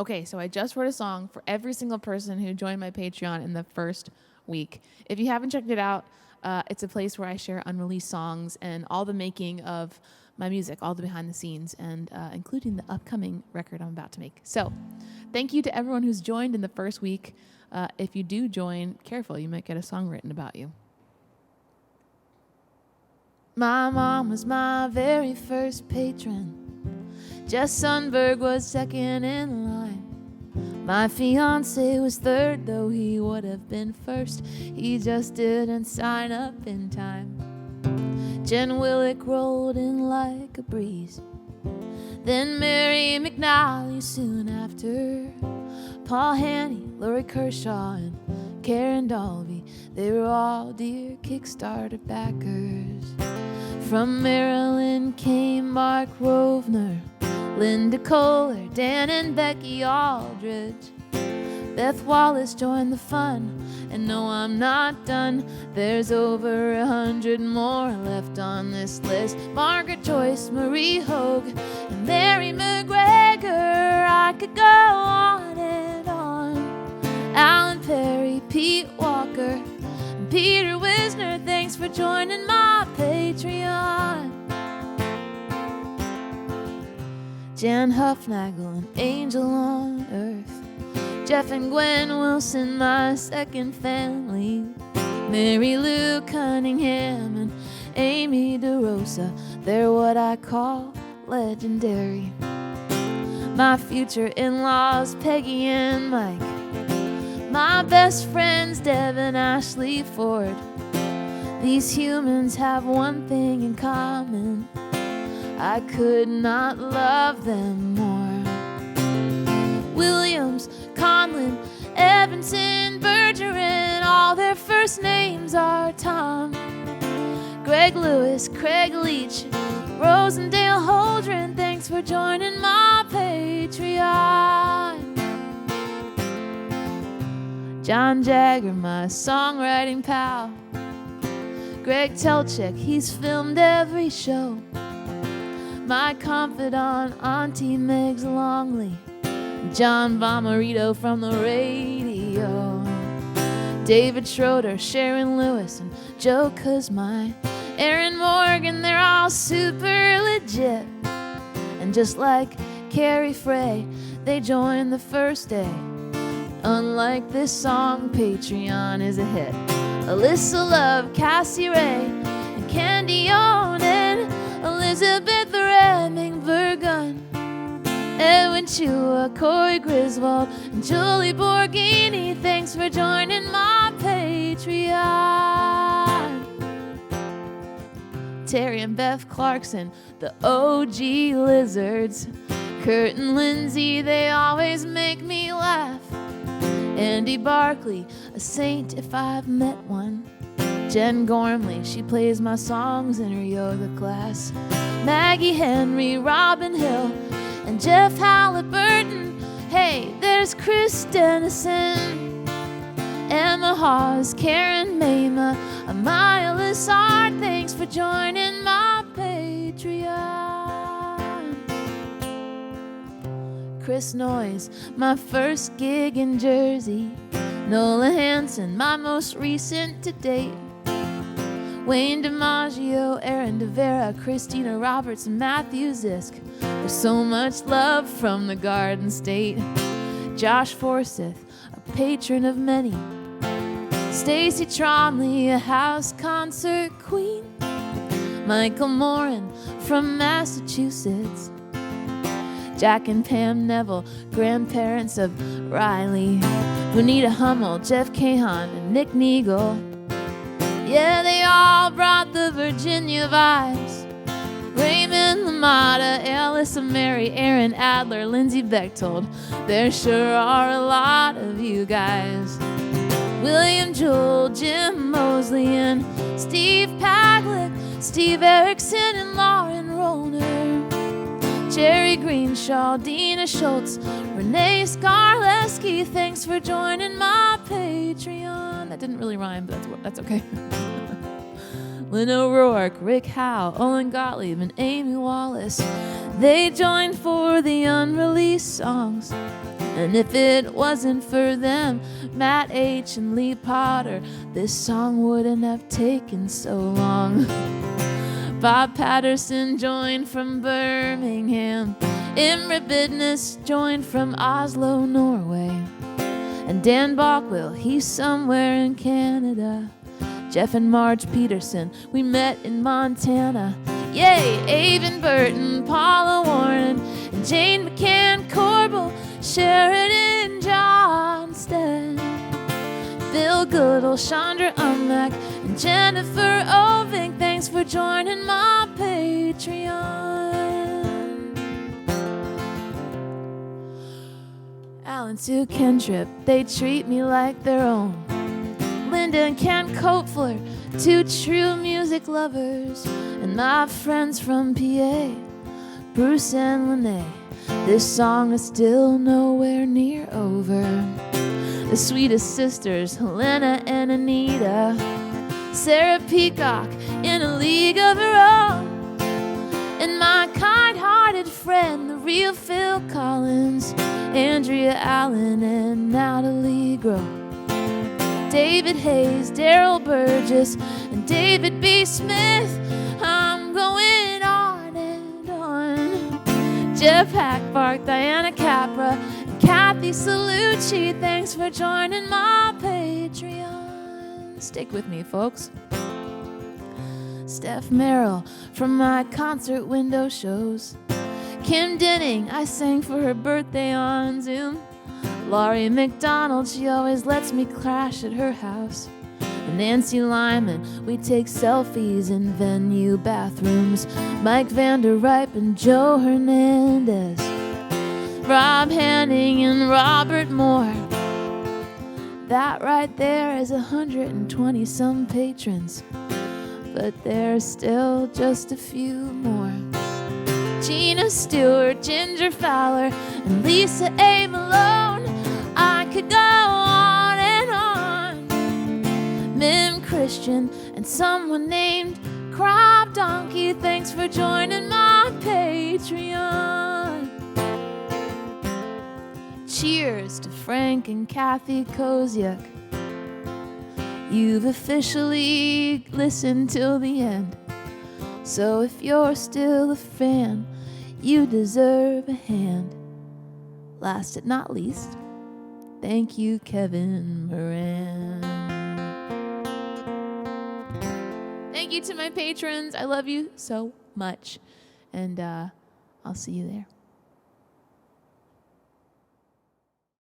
Okay, so I just wrote a song for every single person who joined my Patreon in the first week. If you haven't checked it out, it's a place where I share unreleased songs and all the making of my music, all the behind the scenes, and including the upcoming record I'm about to make. So thank you to everyone who's joined in the first week. If you do join, careful, you might get a song written about you. My mom was my very first patron. Jess Sundberg was second in line. My fiance was third, though he would have been first. He just didn't sign up in time. Jen Willick rolled in like a breeze. Then Mary McNally soon after. Paul Haney, Lori Kershaw, and Karen Dalby, they were all dear Kickstarter backers. From Maryland came Mark Rovner, Linda Kohler, Dan and Becky Aldridge. Beth Wallace joined the fun, and no, I'm not done. There's over 100 more left on this list. Margaret Joyce, Marie Hogue, and Mary McGregor. I could go on and on. Alan Perry, Pete Walker, and Peter Wisner. Thanks for joining my Patreon. Jan Huffnagel, an angel on earth. Jeff and Gwen Wilson, my second family. Mary Lou Cunningham and Amy DeRosa, they're what I call legendary. My future in-laws, Peggy and Mike. My best friends, Deb and Ashley Ford. These humans have one thing in common: I could not love them more. Williams, Conlon, Evanson, Bergeron, all their first names are Tom. Greg Lewis, Craig Leach, Rosendale Holdren, thanks for joining my Patreon. John Jagger, my songwriting pal. Greg Telchik, he's filmed every show. My confidant, Auntie Megs Longley. John Bomarito from the radio. David Schroeder, Sharon Lewis, and Joe Kuzmai. Aaron Morgan, they're all super legit. And just like Carrie Frey, they joined the first day. Unlike this song, Patreon is a hit. Alyssa Love, Cassie Ray, and Candy Onen, Elizabeth Remingbergun, Edwin Chua, Corey Griswold, and Julie Borghini. Thanks for joining my Patreon. Terry and Beth Clarkson, the OG Lizards. Kurt and Lindsay, they always make me laugh. Andy Barkley, a saint if I've met one. Jen Gormley, she plays my songs in her yoga class. Maggie Henry, Robin Hill, and Jeff Halliburton. Hey, there's Chris Dennison, Emma Hawes, Karen Mayma, Amaya Lissard. Thanks for joining my Patreon. Chris Noyes, my first gig in Jersey. Nola Hansen, my most recent to date. Wayne DiMaggio, Aaron DeVera, Christina Roberts, and Matthew Zisk. There's so much love from the Garden State. Josh Forsyth, a patron of many. Stacey Tromley, a house concert queen. Michael Morin from Massachusetts. Jack and Pam Neville, grandparents of Riley. Bonita Hummel, Jeff Cahan, and Nick Neagle. Yeah, they all brought the Virginia vibes. Raymond LaMotta, Alyssa Mary, Aaron Adler, Lindsay Bechtold. There sure are a lot of you guys. William Jewell, Jim Mosley, and Steve Paglick, Steve Erickson, and Lauren Rollner. Jerry Greenshaw, Dina Schultz, Renee Skarleski. Thanks for joining my Patreon. That didn't really rhyme, but that's okay. Lynn O'Rourke, Rick Howe, Owen Gottlieb, and Amy Wallace. They joined for the unreleased songs. And if it wasn't for them, Matt H. and Lee Potter, this song wouldn't have taken so long. Bob Patterson joined from Birmingham. Imre Bidness joined from Oslo, Norway. And Dan Bockwell, he's somewhere in Canada. Jeff and Marge Peterson, we met in Montana. Yay! Avon Burton, Paula Warren, and Jane McCann Corbel, Sheridan Johnston, Bill Goodall, Chandra Unlack, and Jennifer Oving. Thanks for joining my Patreon. Alan Sue Kentrip, they treat me like their own. Linda and Ken Kopfler, two true music lovers. And my friends from PA, Bruce and Lene. This song is still nowhere near over. The sweetest sisters, Helena and Anita. Sarah Peacock in a league of her own. And my kind-hearted friend, the real Phil Collins, Andrea Allen and Natalie Groh. David Hayes, Daryl Burgess, and David B. Smith. I'm going on and on. Jeff Hackbark, Diana Capra, and Kathy Salucci. Thanks for joining my Patreon. Stick with me, folks. Steph Merrill from my concert window shows. Kim Denning, I sang for her birthday on Zoom. Laurie McDonald, she always lets me crash at her house. And Nancy Lyman, we take selfies in venue bathrooms. Mike Vander Ripe and Joe Hernandez. Rob Hanning and Robert Moore. That right there is 120 some patrons. But there's still just a few more. Gina Stewart, Ginger Fowler, and Lisa A. Malone. I could go on and on. Mim Christian and someone named Crab Donkey. Thanks for joining my Patreon. Cheers to Frank and Kathy Koziak. You've officially listened till the end. So if you're still a fan, you deserve a hand. Last but not least, thank you, Kevin Moran. Thank you to my patrons. I love you so much. And I'll see you there.